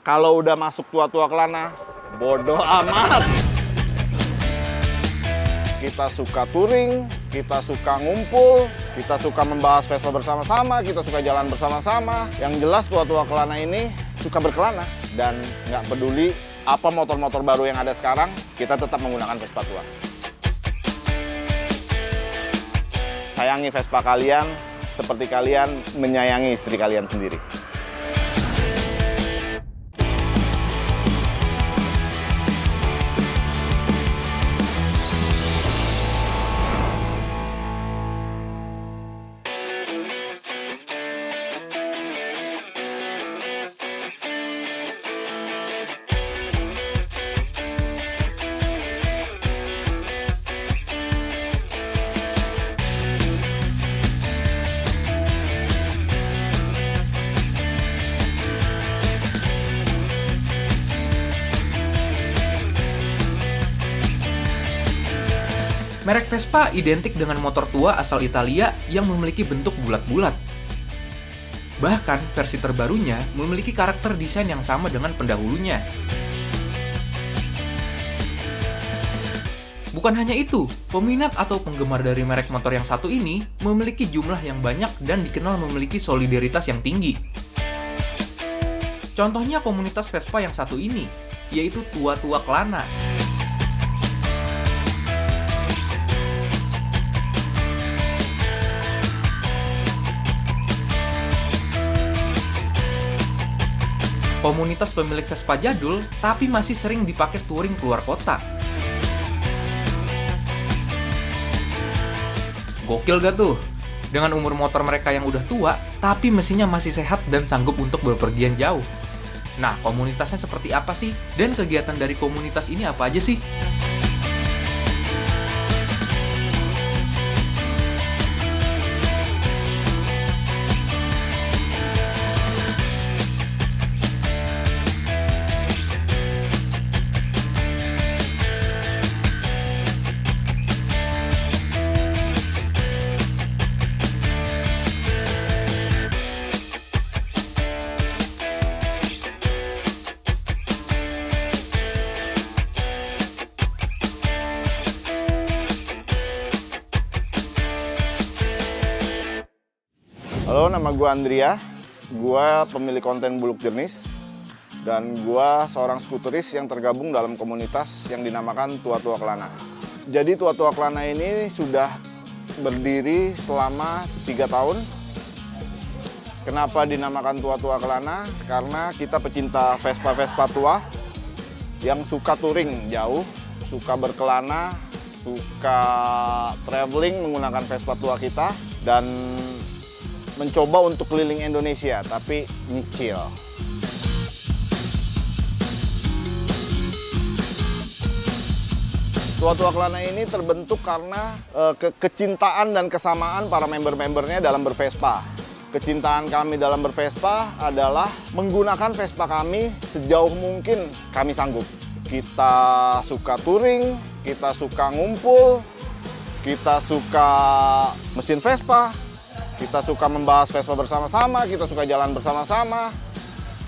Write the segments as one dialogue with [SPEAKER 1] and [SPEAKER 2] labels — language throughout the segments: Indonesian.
[SPEAKER 1] Kalau udah masuk tua-tua kelana, bodoh amat. Kita suka touring, kita suka ngumpul, kita suka membahas Vespa bersama-sama, kita suka jalan bersama-sama. Yang jelas tua-tua kelana ini suka berkelana. Dan nggak peduli apa motor-motor baru yang ada sekarang, kita tetap menggunakan Vespa tua. Sayangi Vespa kalian seperti kalian menyayangi istri kalian sendiri.
[SPEAKER 2] Merek Vespa identik dengan motor tua asal Italia yang memiliki bentuk bulat-bulat. Bahkan, versi terbarunya memiliki karakter desain yang sama dengan pendahulunya. Bukan hanya itu, peminat atau penggemar dari merek motor yang satu ini memiliki jumlah yang banyak dan dikenal memiliki solidaritas yang tinggi. Contohnya komunitas Vespa yang satu ini, yaitu Tua-Tua Kelana. Komunitas pemilik Vespa jadul, tapi masih sering dipakai touring keluar kota. Gokil gak tuh? Dengan umur motor mereka yang udah tua, tapi mesinnya masih sehat dan sanggup untuk bepergian jauh. Nah, komunitasnya seperti apa sih? Dan kegiatan dari komunitas ini apa aja sih?
[SPEAKER 1] Halo, nama gue Andrea. Gue pemilik konten Buluk Jernis. Dan gue seorang skuteris yang tergabung dalam komunitas yang dinamakan Tua-Tua Kelana. Jadi Tua-Tua Kelana ini sudah berdiri selama 3 tahun. Kenapa dinamakan Tua-Tua Kelana? Karena kita pecinta Vespa-Vespa tua yang suka touring jauh, suka berkelana, suka traveling menggunakan Vespa tua kita, dan mencoba untuk keliling Indonesia, tapi nyicil. Tua-Tua Kelana ini terbentuk karena kecintaan dan kesamaan para member-membernya dalam bervespa. Kecintaan kami dalam bervespa adalah menggunakan Vespa kami sejauh mungkin kami sanggup. Kita suka touring, kita suka ngumpul, kita suka mesin Vespa, kita suka membahas Vespa bersama-sama, kita suka jalan bersama-sama.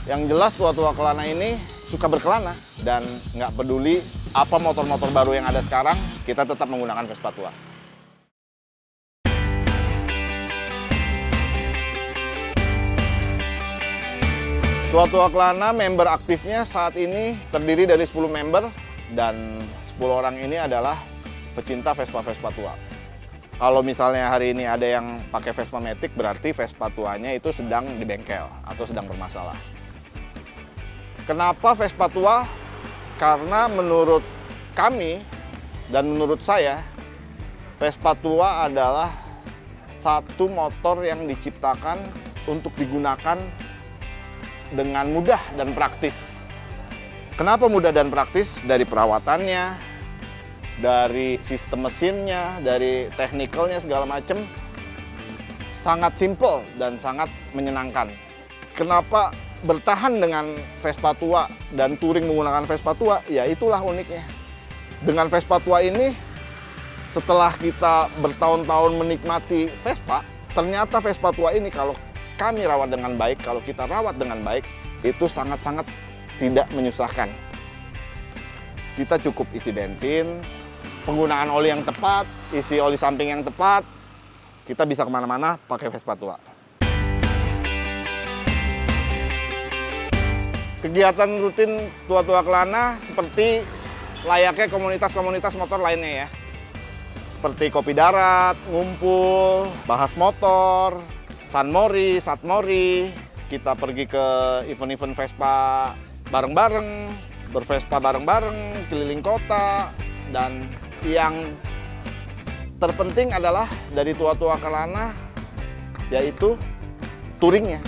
[SPEAKER 1] Yang jelas Tua-Tua Kelana ini suka berkelana. Dan nggak peduli apa motor-motor baru yang ada sekarang, kita tetap menggunakan Vespa tua. Tua-Tua Kelana member aktifnya saat ini terdiri dari 10 member. Dan 10 orang ini adalah pecinta Vespa-Vespa tua. Kalau misalnya hari ini ada yang pakai Vespa Matic, berarti Vespa tuanya itu sedang di bengkel atau sedang bermasalah. Kenapa Vespa tua? Karena menurut kami dan menurut saya, Vespa tua adalah satu motor yang diciptakan untuk digunakan dengan mudah dan praktis. Kenapa mudah dan praktis? Dari perawatannya, dari sistem mesinnya, dari teknikalnya segala macam, sangat simple dan sangat menyenangkan. Kenapa bertahan dengan Vespa tua dan touring menggunakan Vespa tua? Ya itulah uniknya. Dengan Vespa tua ini, setelah kita bertahun-tahun menikmati Vespa, ternyata Vespa tua ini kalau kami rawat dengan baik, kalau kita rawat dengan baik, itu sangat-sangat tidak menyusahkan. Kita cukup isi bensin, penggunaan oli yang tepat, isi oli samping yang tepat, kita bisa kemana-mana pakai Vespa tua. Kegiatan rutin Tua-Tua Kelana seperti layaknya komunitas-komunitas motor lainnya ya. Seperti kopi darat, ngumpul, bahas motor, Sunmori, Satmori, kita pergi ke event-event Vespa bareng-bareng, bervespa bareng-bareng, keliling kota, dan yang terpenting adalah dari Tua-Tua Kelana yaitu touringnya.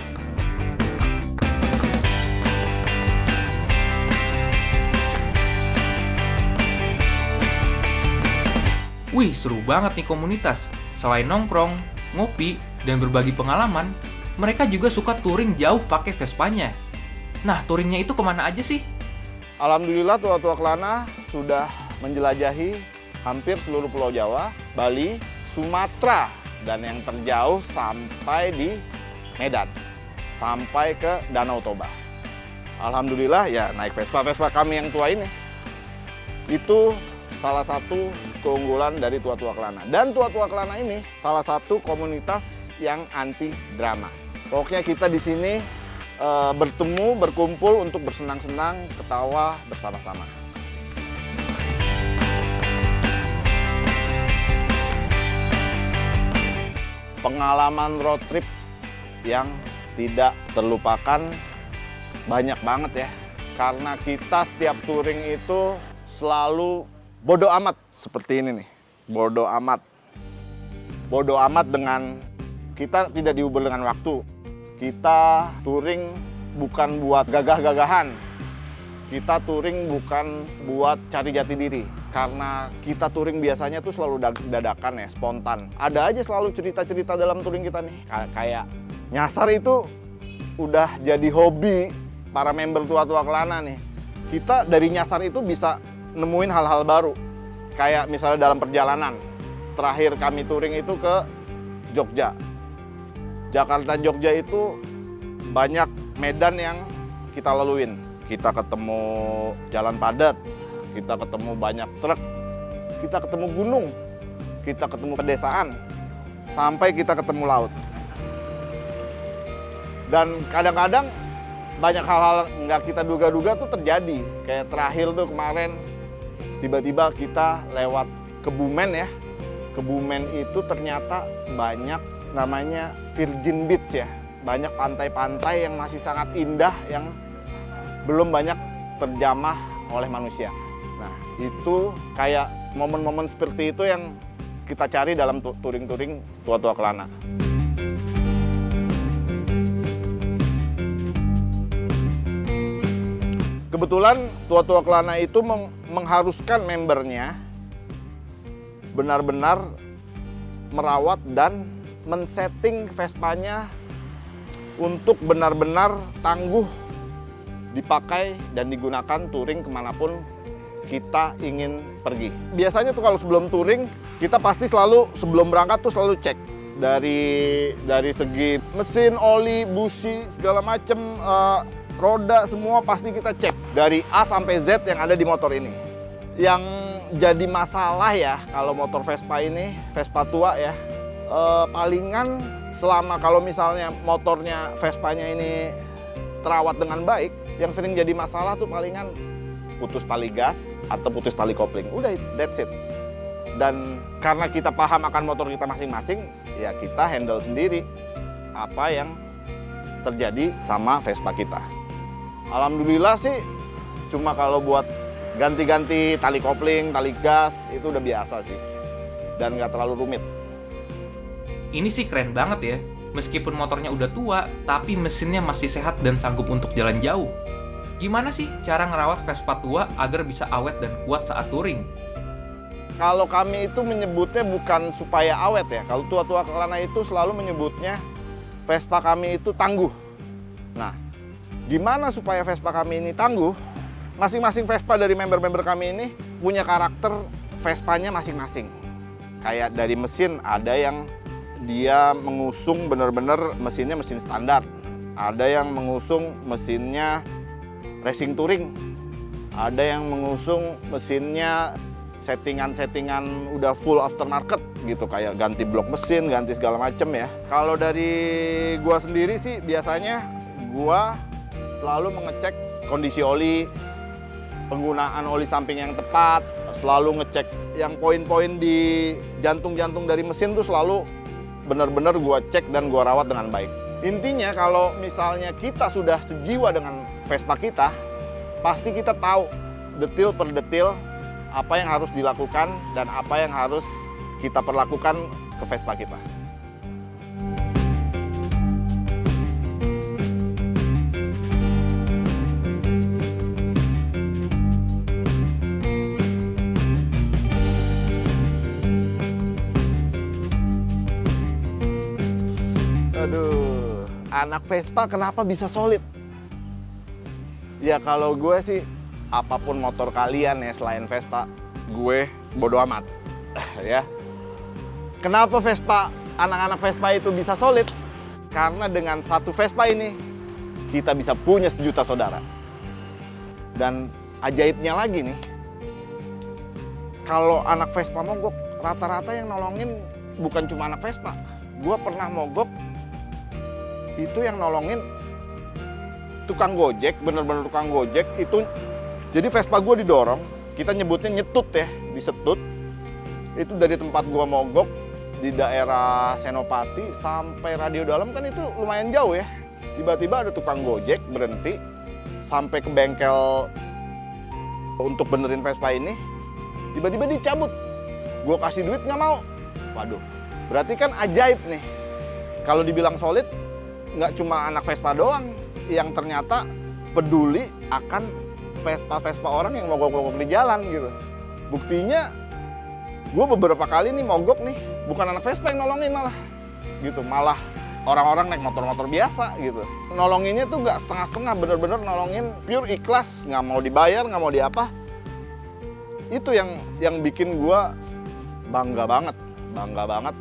[SPEAKER 2] Wih, seru banget nih komunitas. Selain nongkrong, ngopi, dan berbagi pengalaman, mereka juga suka touring jauh pakai Vespanya. Nah, touringnya itu kemana aja sih?
[SPEAKER 1] Alhamdulillah Tua-Tua Kelana sudah menjelajahi hampir seluruh Pulau Jawa, Bali, Sumatera, dan yang terjauh sampai di Medan, sampai ke Danau Toba. Alhamdulillah ya naik Vespa kami yang tua ini. Itu salah satu keunggulan dari Tua-Tua Kelana. Dan Tua-Tua Kelana ini salah satu komunitas yang anti drama. Pokoknya kita di sini bertemu, berkumpul untuk bersenang-senang, ketawa bersama-sama. Pengalaman road trip yang tidak terlupakan banyak banget ya. Karena kita setiap touring itu selalu bodo amat seperti ini nih. Bodo amat. Bodo amat dengan kita tidak diuber dengan waktu. Kita touring bukan buat gagah-gagahan. Kita touring bukan buat cari jati diri. Karena kita touring biasanya tuh selalu dadakan ya, spontan. Ada aja selalu cerita-cerita dalam touring kita nih. Kayak nyasar itu udah jadi hobi para member Tua-Tua Kelana nih. Kita dari nyasar itu bisa nemuin hal-hal baru. Kayak misalnya dalam perjalanan. Terakhir kami touring itu ke Jogja. Jakarta-Jogja itu banyak medan yang kita laluin. Kita ketemu jalan padat, kita ketemu banyak truk, kita ketemu gunung, kita ketemu pedesaan, sampai kita ketemu laut. Dan kadang-kadang banyak hal-hal nggak kita duga-duga tuh terjadi. Kayak terakhir tuh kemarin, tiba-tiba kita lewat Kebumen ya. Kebumen itu ternyata banyak namanya Virgin Beach ya. Banyak pantai-pantai yang masih sangat indah yang belum banyak terjamah oleh manusia. Nah, itu kayak momen-momen seperti itu yang kita cari dalam touring-touring Tua-Tua Kelana. Kebetulan Tua-Tua Kelana itu mengharuskan membernya benar-benar merawat dan men-setting Vespanya untuk benar-benar tangguh dipakai dan digunakan touring kemanapun kita ingin pergi. Biasanya tuh kalau sebelum touring, kita pasti selalu sebelum berangkat tuh selalu cek dari segi mesin, oli, busi, segala macem, roda semua pasti kita cek dari A sampai Z yang ada di motor ini. Yang jadi masalah ya kalau motor Vespa ini, Vespa tua ya, palingan selama kalau misalnya motornya Vespanya ini terawat dengan baik, yang sering jadi masalah tuh palingan putus tali gas atau putus tali kopling. Udah, that's it. Dan karena kita paham akan motor kita masing-masing, ya kita handle sendiri apa yang terjadi sama Vespa kita. Alhamdulillah sih, cuma kalau buat ganti-ganti tali kopling, tali gas, itu udah biasa sih. Dan nggak terlalu rumit.
[SPEAKER 2] Ini sih keren banget ya. Meskipun motornya udah tua, tapi mesinnya masih sehat dan sanggup untuk jalan jauh. Gimana sih cara ngerawat Vespa tua agar bisa awet dan kuat saat touring?
[SPEAKER 1] Kalau kami itu menyebutnya bukan supaya awet ya. Kalau Tua-Tua Kelana itu selalu menyebutnya Vespa kami itu tangguh. Nah, gimana supaya Vespa kami ini tangguh? Masing-masing Vespa dari member-member kami ini punya karakter Vespanya masing-masing. Kayak dari mesin, ada yang dia mengusung benar-benar mesinnya mesin standar. Ada yang mengusung mesinnya racing touring, ada yang mengusung mesinnya settingan-settingan udah full aftermarket gitu, kayak ganti blok mesin, ganti segala macem ya. Kalau dari gua sendiri sih biasanya gua selalu mengecek kondisi oli, penggunaan oli samping yang tepat, selalu ngecek yang poin-poin di jantung-jantung dari mesin tuh selalu benar-benar gua cek dan gua rawat dengan baik. Intinya kalau misalnya kita sudah sejiwa dengan Vespa kita, pasti kita tahu detil per detil apa yang harus dilakukan dan apa yang harus kita perlakukan ke Vespa kita. Aduh, anak Vespa kenapa bisa solid? Ya kalau gue sih, apapun motor kalian ya selain Vespa, gue bodo amat. Ya. Kenapa Vespa, anak-anak Vespa itu bisa solid? Karena dengan satu Vespa ini, kita bisa punya 1 juta saudara. Dan ajaibnya lagi nih, kalau anak Vespa mogok, rata-rata yang nolongin bukan cuma anak Vespa. Gue pernah mogok, itu yang nolongin tukang Gojek, bener-bener tukang Gojek itu. Jadi Vespa gue didorong, kita nyebutnya nyetut ya, disetut. Itu dari tempat gue mogok di daerah Senopati sampai Radio Dalam kan itu lumayan jauh ya. Tiba-tiba ada tukang Gojek berhenti sampai ke bengkel untuk benerin Vespa ini. Tiba-tiba dicabut, gue kasih duit nggak mau. Waduh, berarti kan ajaib nih. Kalau dibilang solid, nggak cuma anak Vespa doang yang ternyata peduli akan Vespa orang yang mogok-mogok di jalan gitu. Buktinya gue beberapa kali nih mogok nih, bukan anak Vespa yang nolongin malah gitu, malah orang-orang naik motor-motor biasa gitu. Nolonginnya tuh nggak setengah-setengah, bener-bener nolongin pure ikhlas, nggak mau dibayar, nggak mau diapa. Itu yang bikin gue bangga banget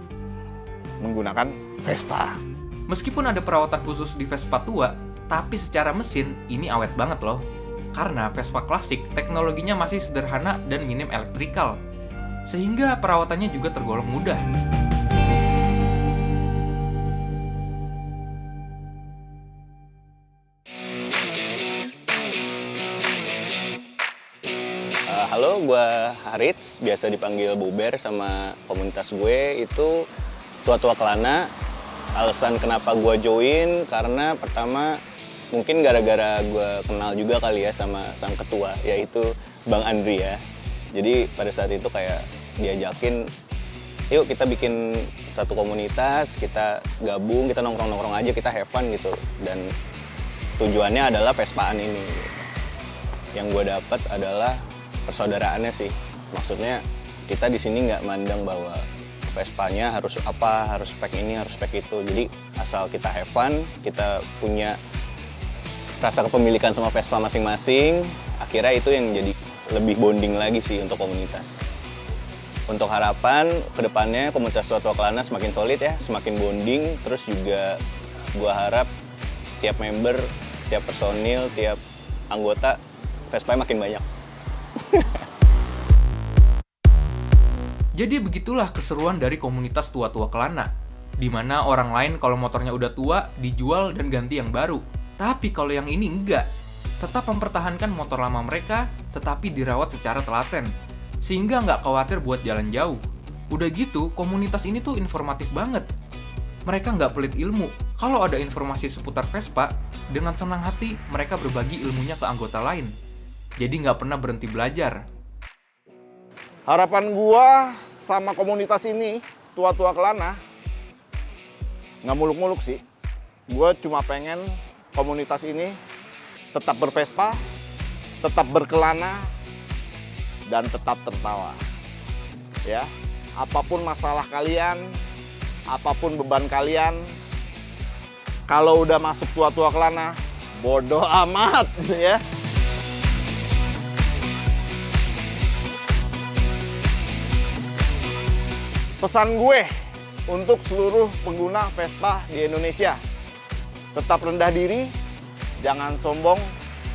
[SPEAKER 1] menggunakan Vespa.
[SPEAKER 2] Meskipun ada perawatan khusus di Vespa tua, tapi secara mesin ini awet banget loh. Karena Vespa klasik teknologinya masih sederhana dan minim elektrikal, sehingga perawatannya juga tergolong mudah.
[SPEAKER 3] Halo, gue Harits, biasa dipanggil Buber sama komunitas gue itu Tua-Tua Kelana. Alasan kenapa gue join karena pertama mungkin gara-gara gue kenal juga kali ya sama sang ketua, yaitu Bang Andri ya. Jadi pada saat itu kayak diajakin, yuk kita bikin satu komunitas, kita gabung, kita nongkrong-nongkrong aja, kita have fun gitu. Dan tujuannya adalah Vespaan ini. Yang gue dapat adalah persaudaraannya sih. Maksudnya kita di sini nggak mandang bahwa Vespanya harus apa, harus spek ini, harus spek itu. Jadi asal kita have fun, kita punya rasa kepemilikan sama Vespa masing-masing, akhirnya itu yang jadi lebih bonding lagi sih untuk komunitas. Untuk harapan kedepannya komunitas Tua-Tua Kelana semakin solid ya, semakin bonding, terus juga gua harap tiap member, tiap personil, tiap anggota Vespa makin banyak.
[SPEAKER 2] Jadi begitulah keseruan dari komunitas Tua-Tua Kelana, di mana orang lain kalau motornya udah tua, dijual dan ganti yang baru. Tapi kalau yang ini enggak, tetap mempertahankan motor lama mereka, tetapi dirawat secara telaten, sehingga nggak khawatir buat jalan jauh. Udah gitu, komunitas ini tuh informatif banget. Mereka nggak pelit ilmu. Kalau ada informasi seputar Vespa, dengan senang hati mereka berbagi ilmunya ke anggota lain. Jadi nggak pernah berhenti belajar.
[SPEAKER 1] Harapan gua sama komunitas ini, Tua-Tua Kelana, nggak muluk-muluk sih. Gua cuma pengen komunitas ini tetap bervespa, tetap berkelana, dan tetap tertawa. Ya, apapun masalah kalian, apapun beban kalian, kalau udah masuk Tua-Tua Kelana, bodoh amat ya. Pesan gue untuk seluruh pengguna Vespa di Indonesia, tetap rendah diri, jangan sombong,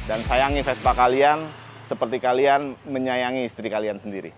[SPEAKER 1] Dan sayangi Vespa kalian seperti kalian menyayangi istri kalian sendiri.